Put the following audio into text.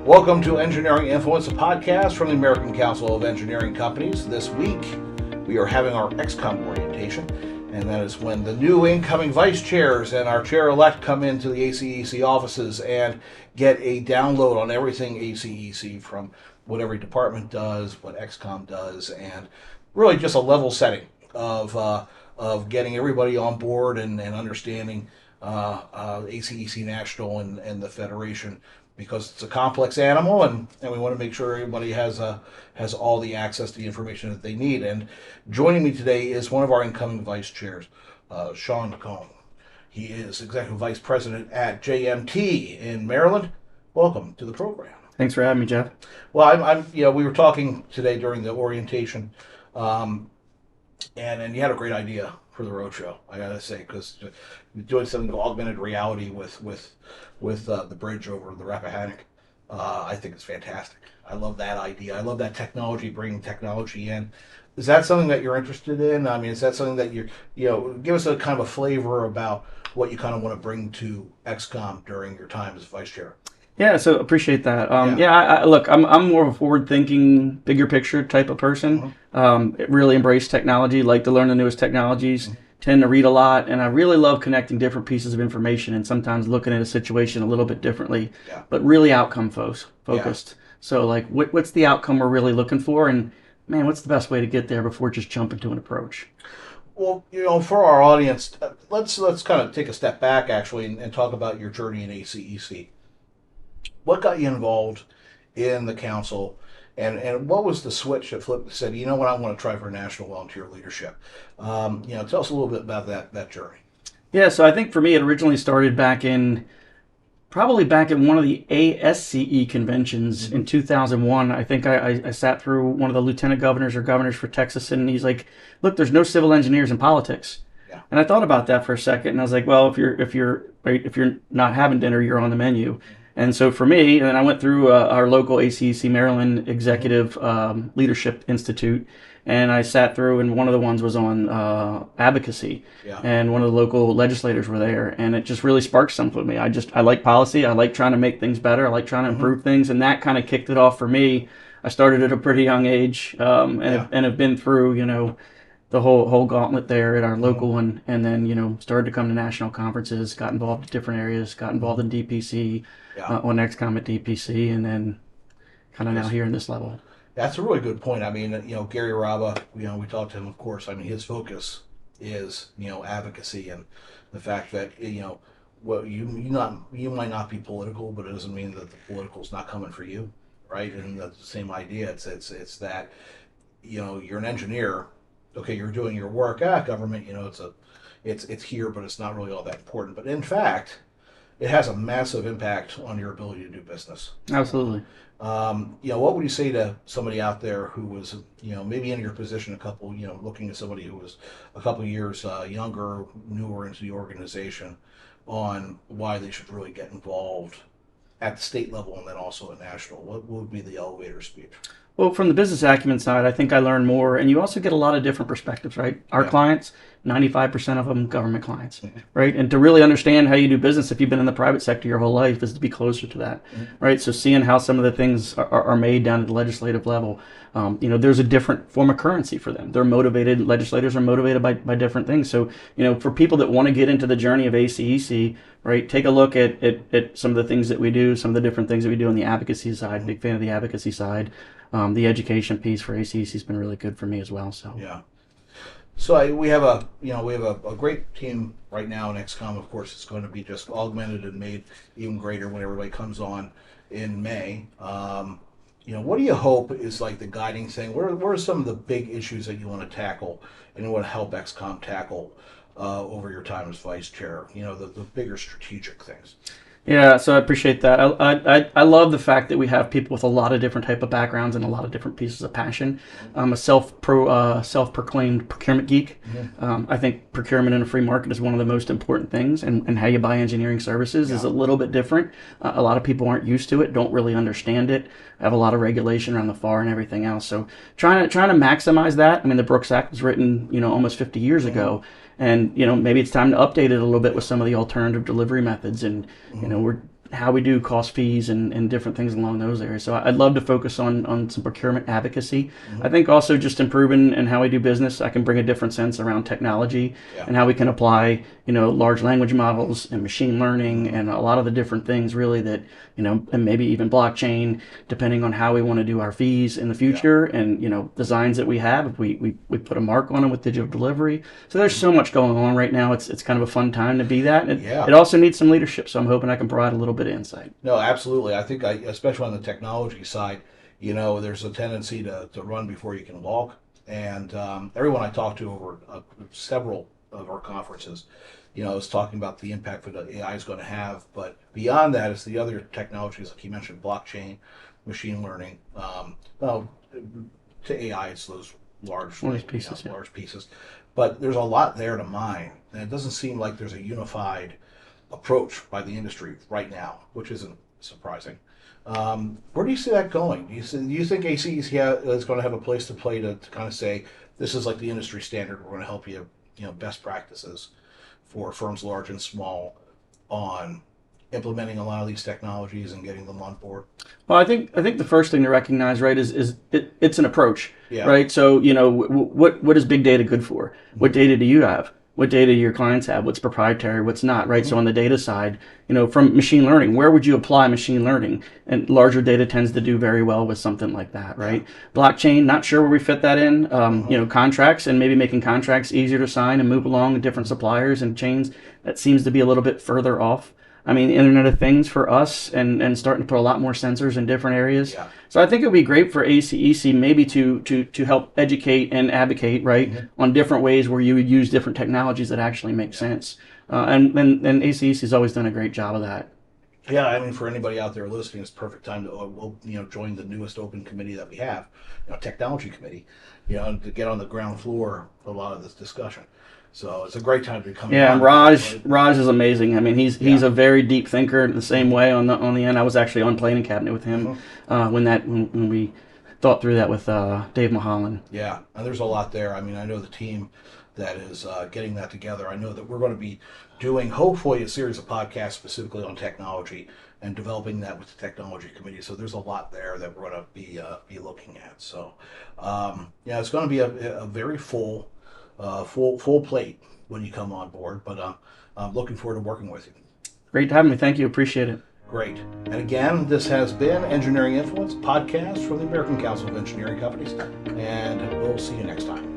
Welcome to Engineering Influence, a podcast from the American Council of Engineering Companies. This week, we are having our XCOM orientation, and that is when the new incoming vice chairs and our chair-elect come into the ACEC offices and get a download on everything ACEC, from what every department does, what XCOM does, and really just a level setting of getting everybody on board and understanding ACEC National and the Federation, because it's a complex animal, and we want to make sure everybody has all the access to the information that they need. And joining me today is one of our incoming vice chairs, Sean McCone. He is Executive Vice President at JMT in Maryland. Welcome to the program. Thanks for having me, Jeff. Well, we were talking today during the orientation, and you had a great idea for the roadshow, I gotta say, because doing something augmented reality with the bridge over the Rappahannock, I think it's fantastic. I love that idea. I love that technology, bringing technology in. Is that something that you're interested in? I mean, is that something that give us a kind of a flavor about what you kind of want to bring to XCOM during your time as vice chair? Yeah, so appreciate that. Look, I'm more of a forward-thinking, bigger picture type of person. Really embrace technology, like to learn the newest technologies, tend to read a lot, and I really love connecting different pieces of information and sometimes looking at a situation a little bit differently, but really outcome focused. So like, what's the outcome we're really looking for, and man, what's the best way to get there before just jumping to an approach? Well, for our audience, let's kind of take a step back, actually, and talk about your journey in ACEC. What got you involved in the council, and what was the switch that flipped and said, you know what, I want to try for national volunteer leadership? Tell us a little bit about that journey. Yeah, so I think for me, it originally started back in one of the ASCE conventions in 2001. I think I sat through one of the lieutenant governors or governors for Texas, and he's like, look, there's no civil engineers in politics. Yeah. And I thought about that for a second, and I was like, well, if you're not having dinner, you're on the menu. And so for me, and then I went through our local ACEC Maryland Executive Leadership Institute, and I sat through, and one of the ones was on advocacy, and one of the local legislators were there, and it just really sparked something with me. I like policy, I like trying to make things better, I like trying to improve things, and that kind of kicked it off for me. I started at a pretty young age, and have been through, the whole gauntlet there at our local one, and then started to come to national conferences, got involved in different areas, got involved in DPC, on XCOM at DPC, and then kind of now here in this level. That's a really good point. I mean, Gary Rabba, we talked to him, of course. I mean, his focus is advocacy, and the fact that you might not be political, but it doesn't mean that the political's not coming for you, right? And the same idea. It's that you're an engineer. Okay, you're doing your work. Government, it's here, but it's not really all that important. But in fact, it has a massive impact on your ability to do business. Absolutely. What would you say to somebody out there who was, maybe in your position, looking at somebody who was a couple of years younger, newer into the organization, on why they should really get involved at the state level and then also at national? What would be the elevator speech? Well, from the business acumen side, I think I learned more, and you also get a lot of different perspectives, right? Our clients, 95% of them government clients, right? And to really understand how you do business, if you've been in the private sector your whole life, is to be closer to that, right? So seeing how some of the things are made down at the legislative level, there's a different form of currency for them. They're motivated, legislators are motivated by different things. So, for people that want to get into the journey of ACEC, right, take a look at some of the things that we do, some of the different things that we do on the advocacy side. Big fan of the advocacy side. The education piece for ACEC has been really good for me as well. So So we have a great team right now in XCOM. Of course, it's going to be just augmented and made even greater when everybody comes on in May. What do you hope is like the guiding thing? What are some of the big issues that you want to tackle and you want to help XCOM tackle over your time as vice chair? The bigger strategic things. Yeah, so I appreciate that. I love the fact that we have people with a lot of different type of backgrounds and a lot of different pieces of passion. I'm a self-proclaimed procurement geek. I think procurement in a free market is one of the most important things, and how you buy engineering services is a little bit different. A lot of people aren't used to it, don't really understand it, have a lot of regulation around the FAR and everything else. So trying to maximize that. I mean, the Brooks Act was written, almost 50 years ago. And, maybe it's time to update it a little bit with some of the alternative delivery methods. And, we're how we do cost fees and different things along those areas. So I'd love to focus on some procurement advocacy. I think also just improving in how we do business, I can bring a different sense around technology and how we can apply, large language models and machine learning and a lot of the different things really that, and maybe even blockchain, depending on how we want to do our fees in the future and, designs that we have. We put a mark on them with digital delivery. So there's so much going on right now. It's kind of a fun time to be that. It also needs some leadership. So I'm hoping I can provide a little bit of insight. No, absolutely. I think, especially on the technology side, there's a tendency to run before you can walk. And everyone I talked to over several of our conferences, is talking about the impact that AI is going to have. But beyond that, it's the other technologies, like you mentioned, blockchain, machine learning. Well, to AI, it's those large pieces. Large pieces. But there's a lot there to mine. And it doesn't seem like there's a unified approach by the industry right now, which isn't surprising. Where do you see that going? Do you think ACEC is going to have a place to play to kind of say, this is like the industry standard, we're going to help you, best practices for firms large and small on implementing a lot of these technologies and getting them on board? Well, I think the first thing to recognize, right, is it's an approach, Yeah. right? So, what is big data good for? What data do you have? What data do your clients have? What's proprietary? What's not, right? So on the data side, from machine learning, where would you apply machine learning? And larger data tends to do very well with something like that, right? Blockchain, not sure where we fit that in. Contracts and maybe making contracts easier to sign and move along with different suppliers and chains. That seems to be a little bit further off. I mean, Internet of Things for us and starting to put a lot more sensors in different areas. Yeah. So I think it would be great for ACEC maybe to help educate and advocate, right, on different ways where you would use different technologies that actually make sense. And ACEC has always done a great job of that. Yeah, I mean, for anybody out there listening, it's the perfect time to join the newest open committee that we have, technology committee, to get on the ground floor of a lot of this discussion. So it's a great time to be coming. Yeah, and Raj is amazing. I mean, he's a very deep thinker in the same way on the end. I was actually on planning cabinet with him when we thought through that with Dave Mulholland. Yeah, and there's a lot there. I mean, I know the team that is getting that together. I know that we're going to be doing hopefully a series of podcasts specifically on technology and developing that with the technology committee. So there's a lot there that we're going to be looking at. So it's going to be a very full plate when you come on board, but I'm looking forward to working with you. Great having me. Thank you. Appreciate it. Great. And again, this has been Engineering Influence podcast from the American Council of Engineering Companies, and we'll see you next time.